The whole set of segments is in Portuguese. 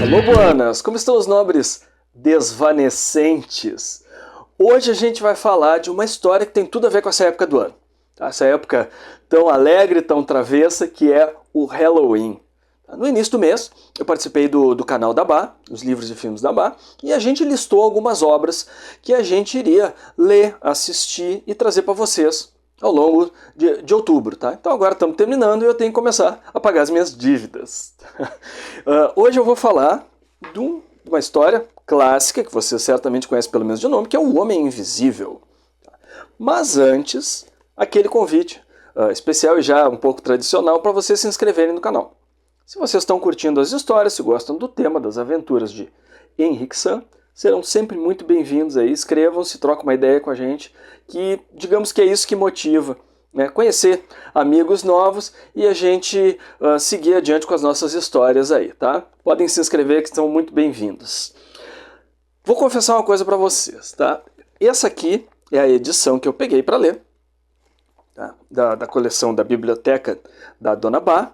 Alô, buanas! Como estão os nobres desvanecentes? Hoje a gente vai falar de uma história que tem tudo a ver com essa época do ano. Essa época tão alegre, tão travessa, que é o Halloween. No início do mês, eu participei do canal da Bá, os livros e filmes da Bá, e a gente listou algumas obras que a gente iria ler, assistir e trazer para vocês ao longo de outubro, tá? Então agora estamos terminando e eu tenho que começar a pagar as minhas dívidas. Hoje eu vou falar de uma história clássica, que você certamente conhece pelo menos de nome, que é O Homem Invisível. Mas antes, aquele convite especial e já um pouco tradicional para vocês se inscreverem no canal. Se vocês estão curtindo as histórias, se gostam do tema das aventuras de Henrik Sam, serão sempre muito bem-vindos aí, inscrevam-se, trocam uma ideia com a gente, que digamos que é isso que motiva, né? Conhecer amigos novos e a gente seguir adiante com as nossas histórias aí, tá? Podem se inscrever que estão muito bem-vindos. Vou confessar uma coisa para vocês, tá? Essa aqui é a edição que eu peguei para ler, tá? Da coleção da biblioteca da Dona Bá.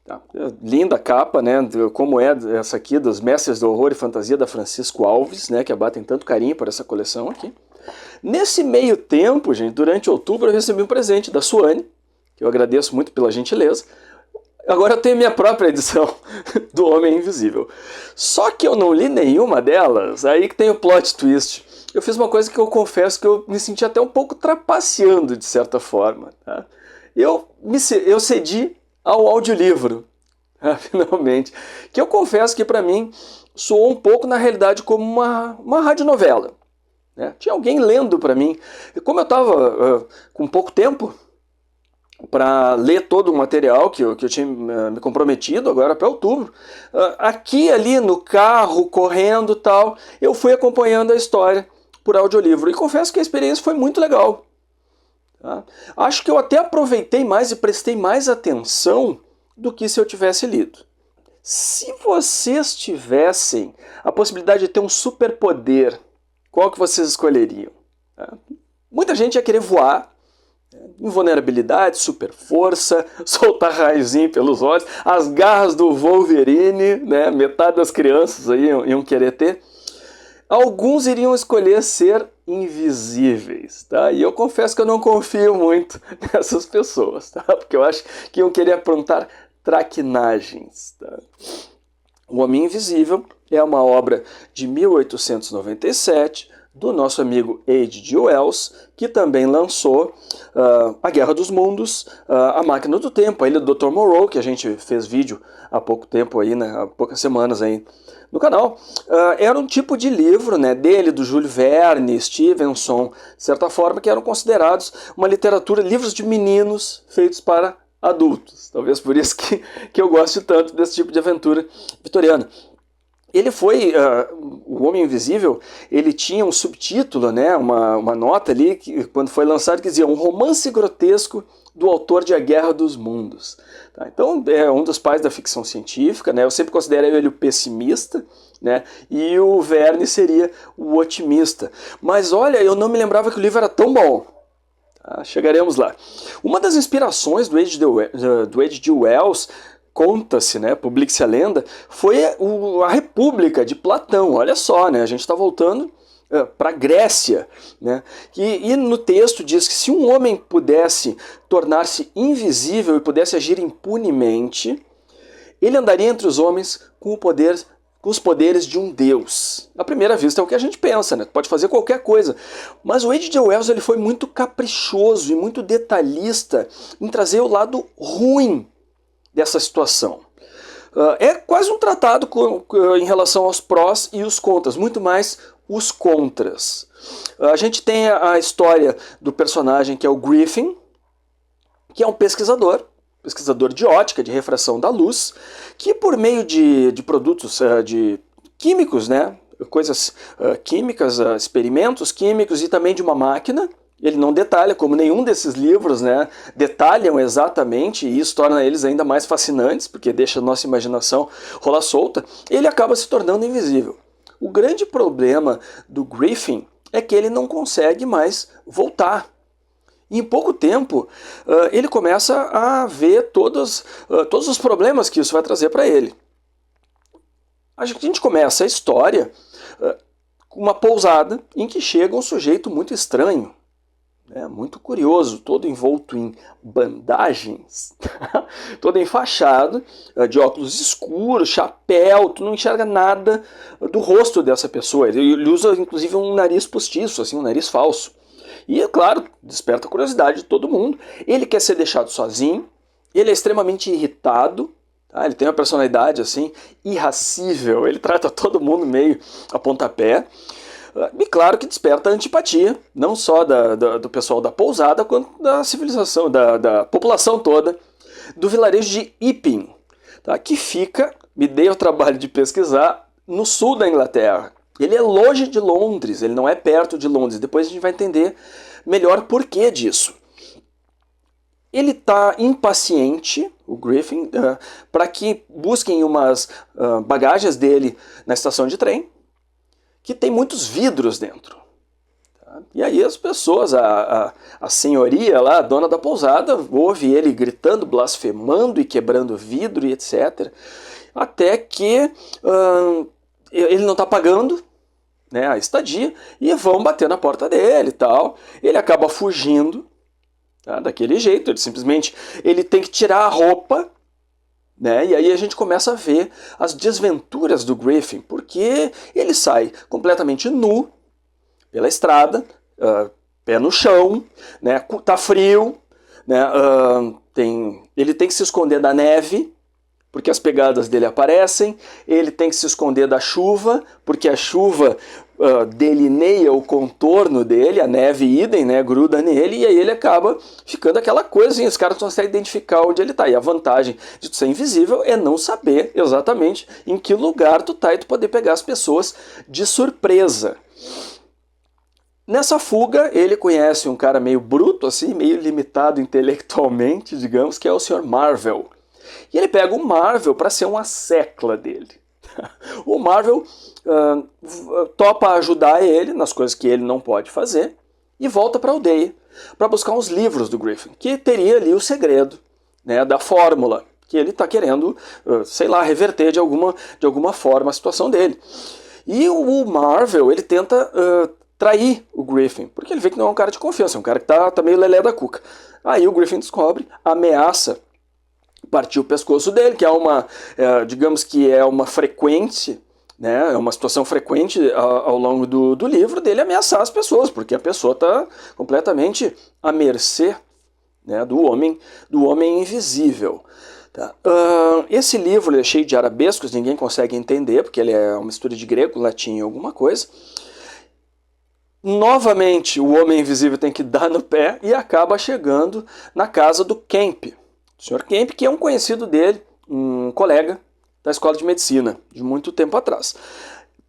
Tá. Linda capa, né? Como é essa aqui, dos Mestres do Horror e Fantasia da Francisco Alves, né? Que a Bá tem tanto carinho por essa coleção aqui. Nesse meio tempo, gente, durante outubro eu recebi um presente da Suane, que eu agradeço muito pela gentileza. Agora eu tenho minha própria edição do Homem Invisível. Só que eu não li nenhuma delas, aí que tem o plot twist. Eu fiz uma coisa que eu confesso que eu me senti até um pouco trapaceando, de certa forma. Tá? Eu cedi ao audiolivro, finalmente, que eu confesso que para mim soou um pouco na realidade como uma radionovela. Né? Tinha alguém lendo para mim. E como eu estava com pouco tempo para ler todo o material que eu tinha me comprometido agora para outubro, aqui ali no carro, correndo e tal, eu fui acompanhando a história por audiolivro. E confesso que a experiência foi muito legal. Tá? Acho que eu até aproveitei mais e prestei mais atenção do que se eu tivesse lido. Se vocês tivessem a possibilidade de ter um superpoder, qual que vocês escolheriam? Tá? Muita gente ia querer voar, invulnerabilidade, super força, soltar raiozinho pelos olhos, as garras do Wolverine, né? Metade das crianças aí iam querer ter. Alguns iriam escolher ser invisíveis, tá? E eu confesso que eu não confio muito nessas pessoas, tá? Porque eu acho que iam querer aprontar traquinagens, tá? O Homem Invisível é uma obra de 1897 do nosso amigo H.G. Wells, que também lançou A Guerra dos Mundos, A Máquina do Tempo, a Ilha do Dr. Moreau, que a gente fez vídeo há pouco tempo aí, né? Há poucas semanas aí no canal. Era um tipo de livro, né, dele, do Júlio Verne, Stevenson, de certa forma, que eram considerados uma literatura, livros de meninos feitos para adultos. Talvez por isso que eu gosto tanto desse tipo de aventura vitoriana. Ele foi, o Homem Invisível, ele tinha um subtítulo, né, uma nota ali, que, quando foi lançado, que dizia um romance grotesco do autor de A Guerra dos Mundos. Tá? Então é um dos pais da ficção científica, né? Eu sempre considero ele o pessimista, né? E o Verne seria o otimista. Mas olha, eu não me lembrava que o livro era tão bom. Tá? Chegaremos lá. Uma das inspirações do H.G. Wells, conta-se, né, publica-se a lenda, foi a República de Platão. Olha só, né, a gente está voltando para a Grécia, né, e no texto diz que se um homem pudesse tornar-se invisível e pudesse agir impunemente, ele andaria entre os homens com os poderes de um deus. À primeira vista é o que a gente pensa, né? Pode fazer qualquer coisa. Mas o H.G. Wells ele foi muito caprichoso e muito detalhista em trazer o lado ruim dessa situação. É quase um tratado em relação aos prós e os contras, muito mais os contras. A gente tem a história do personagem que é o Griffin, que é um pesquisador de ótica, de refração da luz, que por meio de produtos de químicos, né, coisas químicas, experimentos químicos e também de uma máquina, ele não detalha, como nenhum desses livros, né, detalham exatamente, e isso torna eles ainda mais fascinantes, porque deixa a nossa imaginação rolar solta, ele acaba se tornando invisível. O grande problema do Griffin é que ele não consegue mais voltar. E em pouco tempo, ele começa a ver todos os problemas que isso vai trazer para ele. A gente começa a história com uma pousada em que chega um sujeito muito estranho, né, muito curioso, todo envolto em bandagens, todo enfaixado, de óculos escuros, chapéu, tu não enxerga nada do rosto dessa pessoa. Ele usa inclusive um nariz postiço, assim, um nariz falso. E, é claro, desperta a curiosidade de todo mundo. Ele quer ser deixado sozinho, ele é extremamente irritado, tá? Ele tem uma personalidade assim, irracível, ele trata todo mundo meio a pontapé. E claro que desperta a antipatia, não só do pessoal da pousada, quanto da civilização, da população toda do vilarejo de Epping, tá? Que fica, me dei o trabalho de pesquisar, no sul da Inglaterra. Ele é longe de Londres, ele não é perto de Londres. Depois a gente vai entender melhor o porquê disso. Ele está impaciente, o Griffin, para que busquem umas bagagens dele na estação de trem, que tem muitos vidros dentro. Tá? E aí as pessoas, a senhoria lá, a dona da pousada, ouve ele gritando, blasfemando e quebrando vidro e etc. Até que ele não está pagando, né, a estadia, e vão bater na porta dele e tal. Ele acaba fugindo, tá, daquele jeito, ele tem que tirar a roupa, né, e aí a gente começa a ver as desventuras do Griffin, porque ele sai completamente nu pela estrada, pé no chão, né, tá frio, né, ele tem que se esconder da neve, porque as pegadas dele aparecem, ele tem que se esconder da chuva, porque a chuva delineia o contorno dele, a neve idem, né, gruda nele, e aí ele acaba ficando aquela coisa, assim, os caras não conseguem identificar onde ele está. E a vantagem de tu ser invisível é não saber exatamente em que lugar tu tá e tu poder pegar as pessoas de surpresa. Nessa fuga, ele conhece um cara meio bruto, assim, meio limitado intelectualmente, digamos, que é o Sr. Marvel. E ele pega o Marvel para ser uma secla dele. O Marvel topa ajudar ele nas coisas que ele não pode fazer e volta para a aldeia para buscar uns livros do Griffin, que teria ali o segredo, né, da fórmula, que ele está querendo, sei lá, reverter de alguma forma a situação dele. E o Marvel, ele tenta trair o Griffin, porque ele vê que não é um cara de confiança, é um cara que tá meio lelé da cuca. Aí o Griffin descobre, ameaça partir o pescoço dele, que é digamos que é uma frequência, né, é uma situação frequente ao longo do livro dele ameaçar as pessoas, porque a pessoa está completamente à mercê, né, do homem invisível. Tá? Esse livro é cheio de arabescos, ninguém consegue entender, porque ele é uma mistura de grego, latim e alguma coisa. Novamente, o homem invisível tem que dar no pé e acaba chegando na casa do Kemp. O Sr. Kemp, que é um conhecido dele, um colega da escola de medicina, de muito tempo atrás.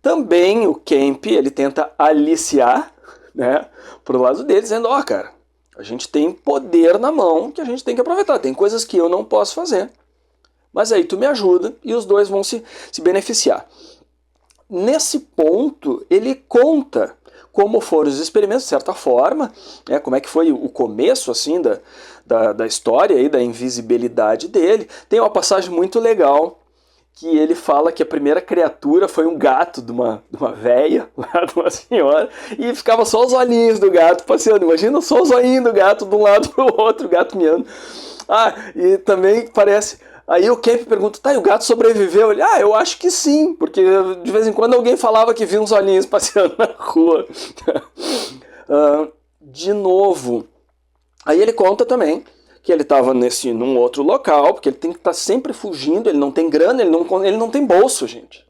Também o Kemp, ele tenta aliciar, né, pro lado dele, dizendo, cara, a gente tem poder na mão que a gente tem que aproveitar, tem coisas que eu não posso fazer, mas aí tu me ajuda e os dois vão se beneficiar. Nesse ponto, ele conta como foram os experimentos, de certa forma, né, como é que foi o começo assim, da história, aí, da invisibilidade dele. Tem uma passagem muito legal, que ele fala que a primeira criatura foi um gato de uma véia, lá de uma senhora, e ficava só os olhinhos do gato passeando. Imagina só os olhinhos do gato de um lado para o outro, o gato miando. E também parece... Aí o Kemp pergunta, tá, e o gato sobreviveu? Ele, eu acho que sim, porque de vez em quando alguém falava que via uns olhinhos passeando na rua. De novo, aí ele conta também que ele estava num outro local, porque ele tem que estar sempre fugindo, ele não tem grana, ele não tem bolso, gente.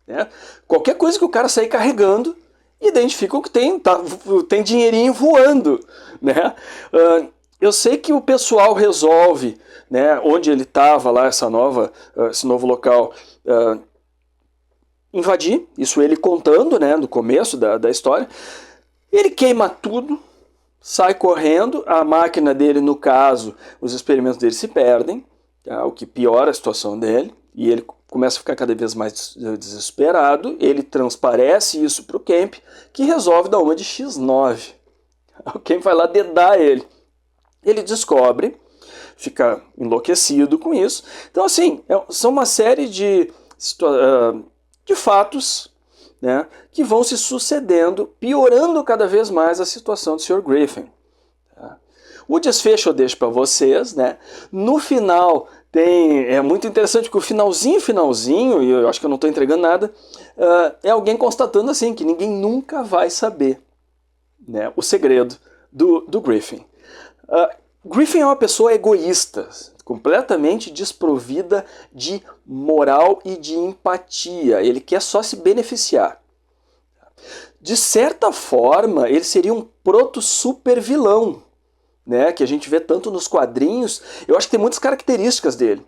Né? Qualquer coisa que o cara sair carregando, identifica o que tem, tem dinheirinho voando. Né? Eu sei que o pessoal resolve, né, onde ele estava lá, esse novo local, invadir, isso ele contando, né, no começo da história. Ele queima tudo, sai correndo, a máquina dele, no caso, os experimentos dele se perdem, tá, o que piora a situação dele, e ele começa a ficar cada vez mais desesperado, ele transparece isso para o Kemp, que resolve dar uma de X9. O Kemp vai lá dedar ele. Ele descobre, fica enlouquecido com isso. Então, assim, são uma série de de fatos, né, que vão se sucedendo, piorando cada vez mais a situação do Sr. Griffin. Tá? O desfecho eu deixo para vocês, né? No final é muito interessante que o finalzinho, e eu acho que eu não estou entregando nada, é alguém constatando assim, que ninguém nunca vai saber, né, o segredo do Griffin. Griffin é uma pessoa egoísta, completamente desprovida de moral e de empatia. Ele quer só se beneficiar. De certa forma, ele seria um proto-super vilão, né, que a gente vê tanto nos quadrinhos. Eu acho que tem muitas características dele,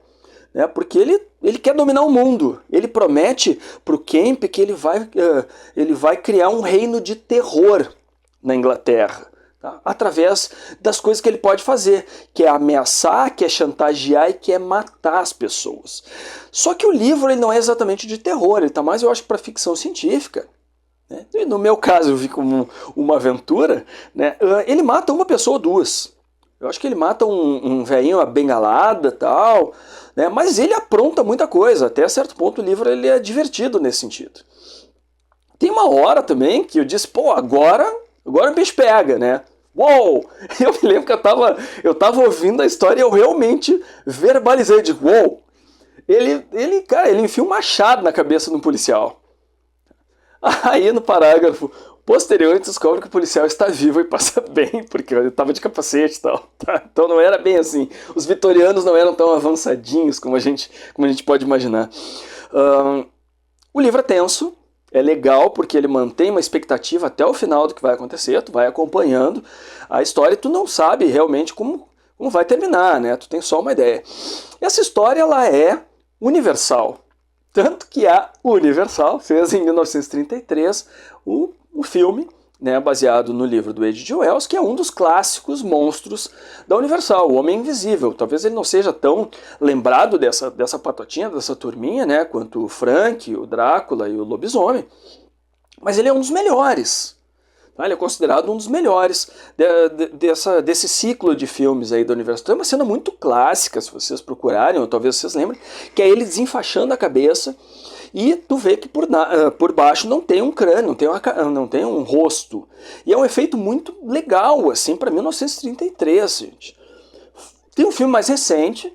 né, porque ele quer dominar o mundo. Ele promete para o Kemp que ele vai criar um reino de terror na Inglaterra. Tá? Através das coisas que ele pode fazer, que é ameaçar, que é chantagear e que é matar as pessoas. Só que o livro ele não é exatamente de terror, ele está mais, eu acho, para ficção científica. Né? E no meu caso, eu vi como uma aventura, né? Ele mata uma pessoa ou duas. Eu acho que ele mata um velhinho abengalada e tal, né? Mas ele apronta muita coisa. Até certo ponto o livro ele é divertido nesse sentido. Tem uma hora também que eu disse, pô, agora o bicho pega, né? Uou! Eu me lembro que eu tava ouvindo a história e eu realmente verbalizei, de uou! Cara, ele enfia um machado na cabeça de um policial. Aí no parágrafo posterior a gente descobre que o policial está vivo e passa bem, porque ele estava de capacete e tal. Tá? Então não era bem assim. Os vitorianos não eram tão avançadinhos como a gente pode imaginar. O livro é tenso. É legal porque ele mantém uma expectativa até o final do que vai acontecer, tu vai acompanhando a história e tu não sabe realmente como vai terminar, né? Tu tem só uma ideia. Essa história ela é universal, tanto que a Universal fez em 1933 o filme, né, baseado no livro do H.G. Wells, que é um dos clássicos monstros da Universal, o Homem Invisível. Talvez ele não seja tão lembrado dessa patotinha, dessa turminha, né, quanto o Frank, o Drácula e o Lobisomem, mas ele é um dos melhores. Tá? Ele é considerado um dos melhores desse ciclo de filmes aí da Universal. Tem uma cena muito clássica, se vocês procurarem, ou talvez vocês lembrem, que é ele desenfaixando a cabeça. E tu vê que por baixo não tem um crânio, não tem um rosto. E é um efeito muito legal, assim, para 1933, gente. Tem um filme mais recente,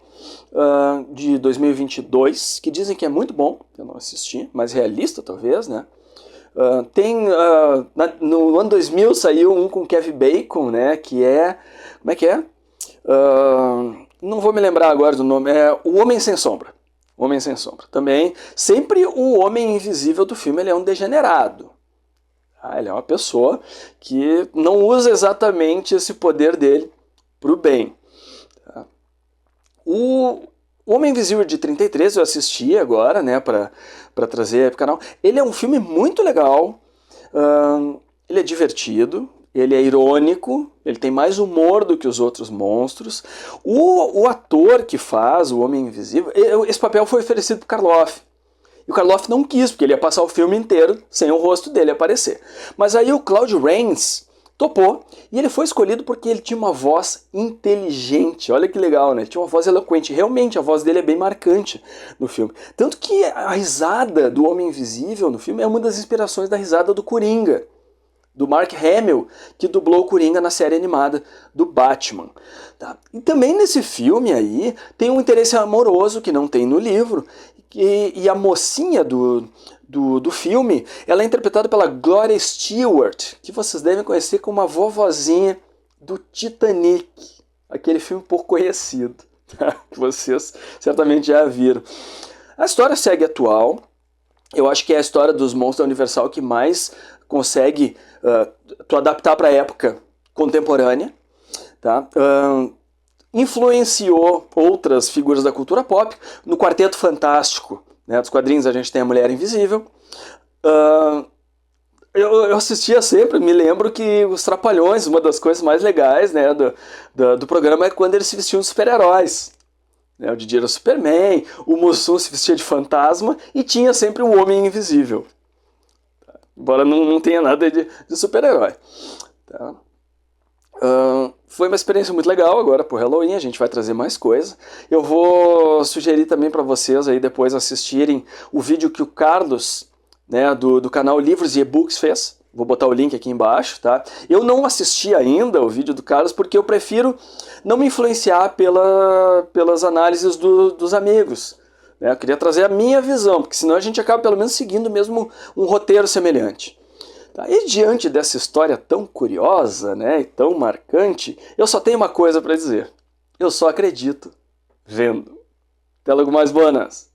de 2022, que dizem que é muito bom, eu não assisti, mais realista talvez, né? No ano 2000 saiu um com Kevin Bacon, né? Que é... Como é que é? Não vou me lembrar agora do nome. É O Homem Sem Sombra. Homem Sem Sombra. Também, sempre o homem invisível do filme ele é um degenerado. Ele é uma pessoa que não usa exatamente esse poder dele para o bem. O Homem Invisível de 33 eu assisti agora, né, para trazer para o canal. Ele é um filme muito legal, ele é divertido, ele é irônico, ele tem mais humor do que os outros monstros. O ator que faz o Homem Invisível, esse papel foi oferecido para o Karloff. E o Karloff não quis, porque ele ia passar o filme inteiro sem o rosto dele aparecer. Mas aí o Claude Rains topou, e ele foi escolhido porque ele tinha uma voz inteligente. Olha que legal, né? Ele tinha uma voz eloquente. Realmente, a voz dele é bem marcante no filme. Tanto que a risada do Homem Invisível no filme é uma das inspirações da risada do Coringa, do Mark Hamill, que dublou o Coringa na série animada do Batman. Tá? E também nesse filme aí tem um interesse amoroso que não tem no livro, e a mocinha do filme, ela é interpretada pela Gloria Stewart, que vocês devem conhecer como a vovozinha do Titanic, aquele filme pouco conhecido, tá? Que vocês certamente já viram. A história segue atual. Eu acho que é a história dos monstros da Universal que mais consegue tu adaptar para a época contemporânea, tá? Influenciou outras figuras da cultura pop. No Quarteto Fantástico, né, dos quadrinhos, a gente tem a Mulher Invisível. Eu assistia sempre, me lembro que os Trapalhões, uma das coisas mais legais, né, do programa é quando eles se vestiam de super-heróis. O Didi era o Superman, o Mussum se vestia de fantasma e tinha sempre um Homem Invisível. Embora não tenha nada de super-herói. Tá? Foi uma experiência muito legal agora pro Halloween, a gente vai trazer mais coisa. Eu vou sugerir também para vocês aí depois assistirem o vídeo que o Carlos né, do canal Livros e E-Books fez. Vou botar o link aqui embaixo, tá? Eu não assisti ainda o vídeo do Carlos porque eu prefiro não me influenciar pelas análises dos amigos, né? Eu queria trazer a minha visão, porque senão a gente acaba pelo menos seguindo mesmo um roteiro semelhante. Tá? E diante dessa história tão curiosa, né, e tão marcante, eu só tenho uma coisa para dizer. Eu só acredito vendo. Até logo mais, buenas!